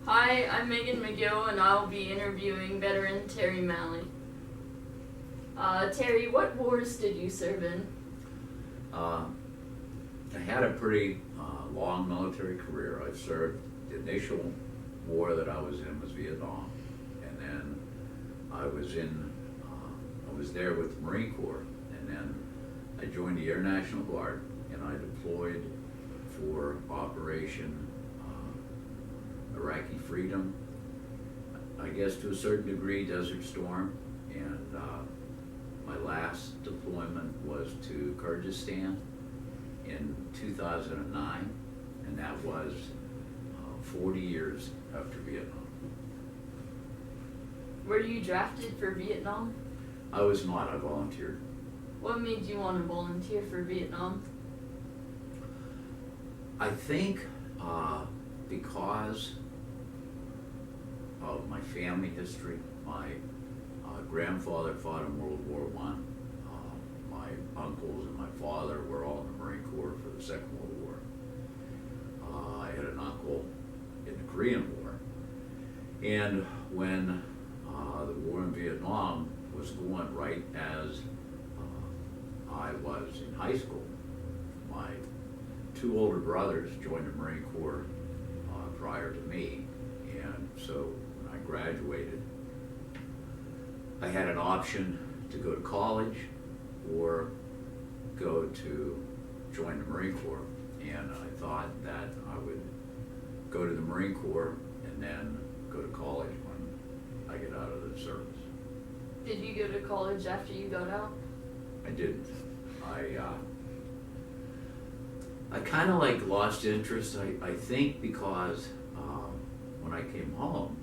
Hi, I'm Megan McGill, and I'll be interviewing veteran Terry Malley. Terry, what wars did you serve in? Uh, I had a pretty long military career. I served, the initial war that I was in was Vietnam, and then I was there with the Marine Corps, and then I joined the Air National Guard, and I deployed for Operation Iraqi Freedom, I guess to a certain degree Desert Storm, and my last deployment was to Kyrgyzstan in 2009, and that was 40 years after Vietnam. Were you drafted for Vietnam? I was not, I volunteered. What made you want to volunteer for Vietnam? I think because of my family history. My grandfather fought in World War I. My uncles and my father were all in the Marine Corps for the Second World War. I had an uncle in the Korean War. And when the war in Vietnam was going right as I was in high school, my two older brothers joined the Marine Corps prior to me, and so when I graduated, I had an option to go to college or go to join the Marine Corps, and I thought that I would go to the Marine Corps and then go to college when I get out of the service. Did you go to college after you got out? I didn't. I kind of like lost interest, I think, because when I came home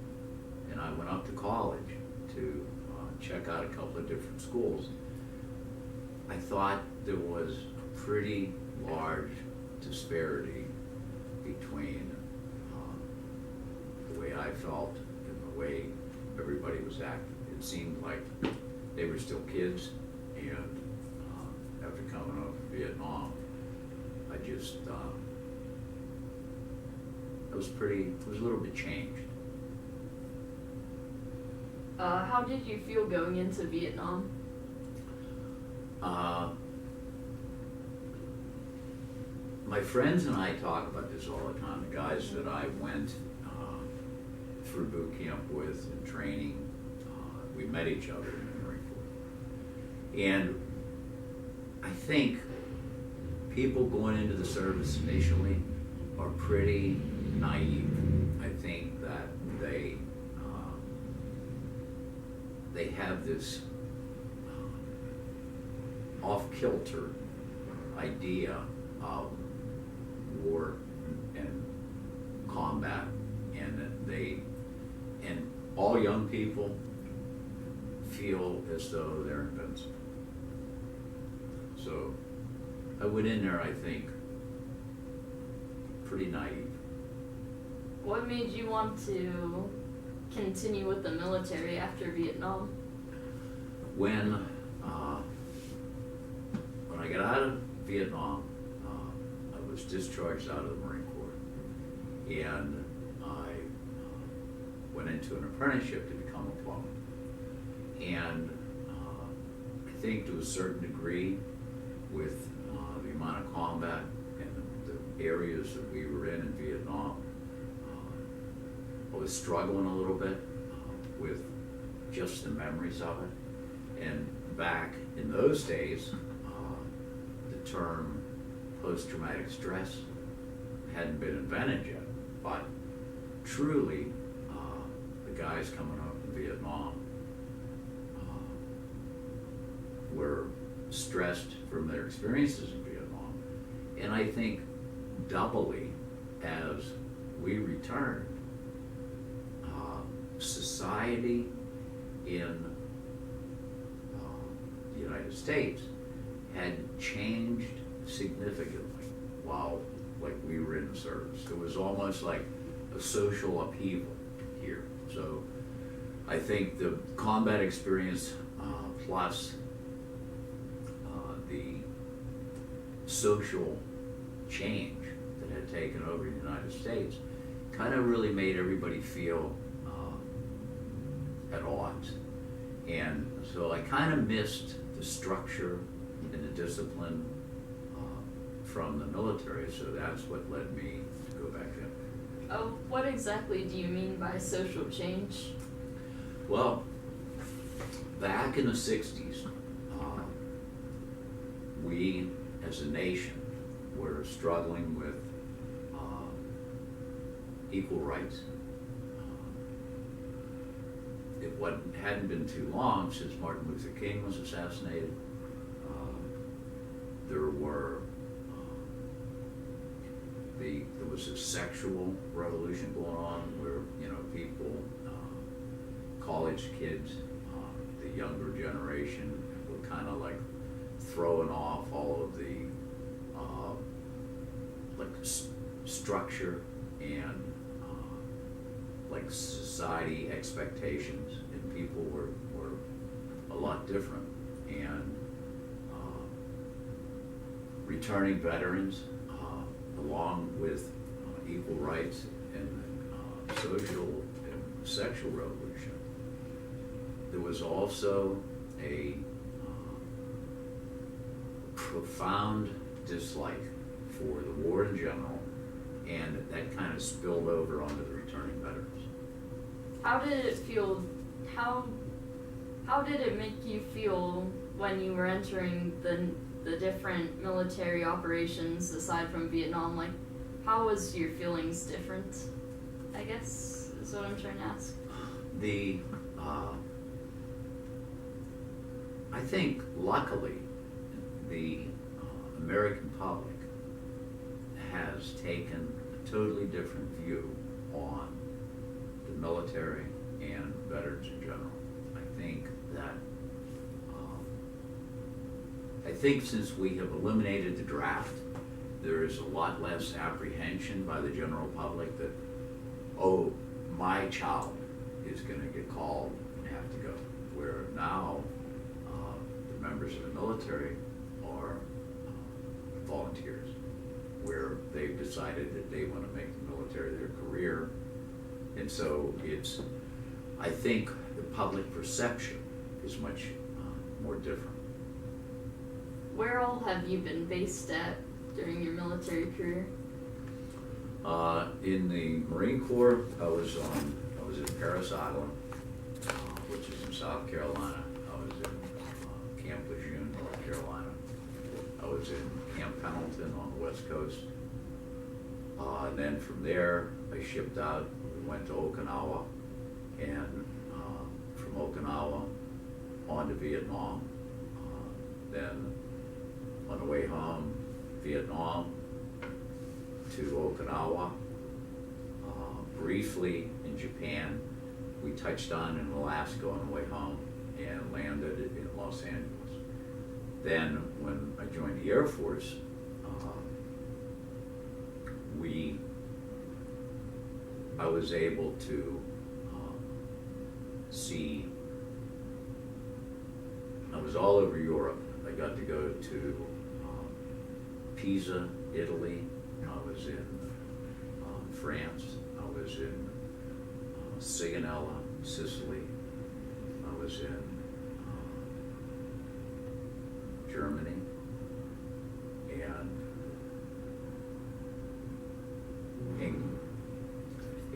and I went up to college to check out a couple of different schools, I thought there was a pretty large disparity between the way I felt and the way everybody was acting. It seemed like they were still kids, and after coming out from Vietnam, I just, it was a little bit changed. How did you feel going into Vietnam? My friends and I talk about this all the time. The guys that I went through boot camp with and training, we met each other in the Marine Corps. And I think people going into the service initially are pretty naive. I think that they have this off-kilter idea of war and combat, and all young people feel as though they're invincible. So I went in there, I think, pretty naive. What made you want to continue with the military after Vietnam? When I got out of Vietnam, I was discharged out of the Marine Corps, and I went into an apprenticeship to become a plumber. And I think to a certain degree, with the amount of combat and the areas that we were in Vietnam, I was struggling a little bit with just the memories of it. And back in those days, the term post-traumatic stress hadn't been invented yet, but truly, the guys coming up in Vietnam were stressed from their experiences in Vietnam, and I think doubly as we returned, society in the United States had changed significantly while we were in the service. It was almost like a social upheaval here. So I think the combat experience plus the social change that had taken over the United States kind of really made everybody feel at odds. And so I kind of missed the structure and the discipline from the military, so that's what led me to go back in. Oh, what exactly do you mean by social change? Well, back in the 60s, we as a nation were struggling with equal rights. Hadn't been too long since Martin Luther King was assassinated. There was a sexual revolution going on where people, college kids, the younger generation, were kind of like throwing off all of the structure and like society expectations, and people were a lot different. And returning veterans, along with equal rights and social and sexual revolution, there was also a profound dislike for the war in general, and that kind of spilled over onto the returning veterans. How did it feel? How did it make you feel when you were entering the different military operations aside from Vietnam? Like, how was your feelings different, I guess, is what I'm trying to ask. I think, luckily, the American public has taken a totally different view on the military and veterans in general. I think since we have eliminated the draft, there is a lot less apprehension by the general public that, oh, my child is going to get called and have to go. Where now, the members of the military are volunteers, where they've decided that they want to make the military their career. And so I think the public perception is much more different. Where all have you been based at during your military career? In the Marine Corps, I was at Parris Island, which is in South Carolina. I was in Camp Lejeune, North Carolina. I was in Camp Pendleton on the West Coast. And then from there, I shipped out. We went to Okinawa, and from Okinawa on to Vietnam. Then on the way home, Vietnam to Okinawa, briefly in Japan. We touched on in Alaska on the way home and landed in Los Angeles. Then when I joined the Air Force, I was able to see, I was all over Europe. I got to go to Pisa, Italy. I was in France. I was in Sigonella, Sicily. I was in Germany, and England.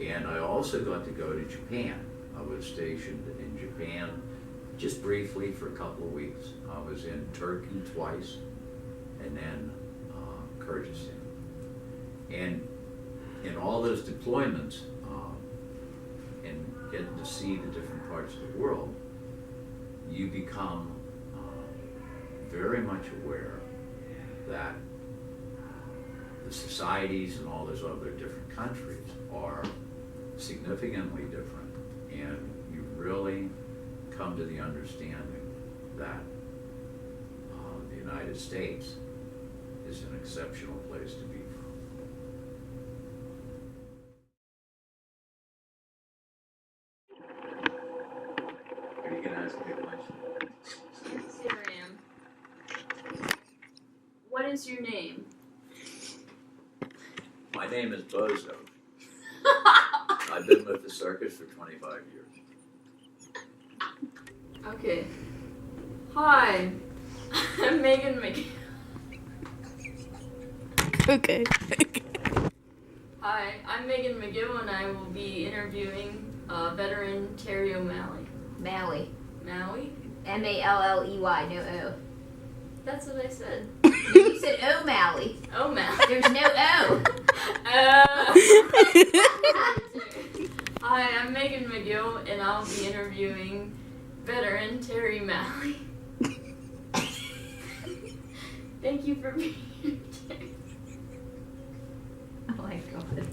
And I also got to go to Japan. I was stationed in Japan just briefly for a couple of weeks. I was in Turkey twice, and then Kyrgyzstan. And in all those deployments, and getting to see the different parts of the world, you become very much aware that the societies in all those other different countries are significantly different, and you really come to the understanding that the United States is an exceptional place to be from. Are you going to ask me a question? Yes, here I am. What is your name? My name is Bozo. I've been with the circus for 25 years. Okay. Hi, I'm Megan McGill. Okay. Hi, I'm Megan McGill, and I will be interviewing veteran Terry O'Malley. Malley. Malley? Malley, no O. That's what I said. You said O'Malley. O'Malley. There's no O. Hi, I'm Megan McGill, and I'll be interviewing veteran Terry Malley. Thank you for being here, Terry. Oh my god.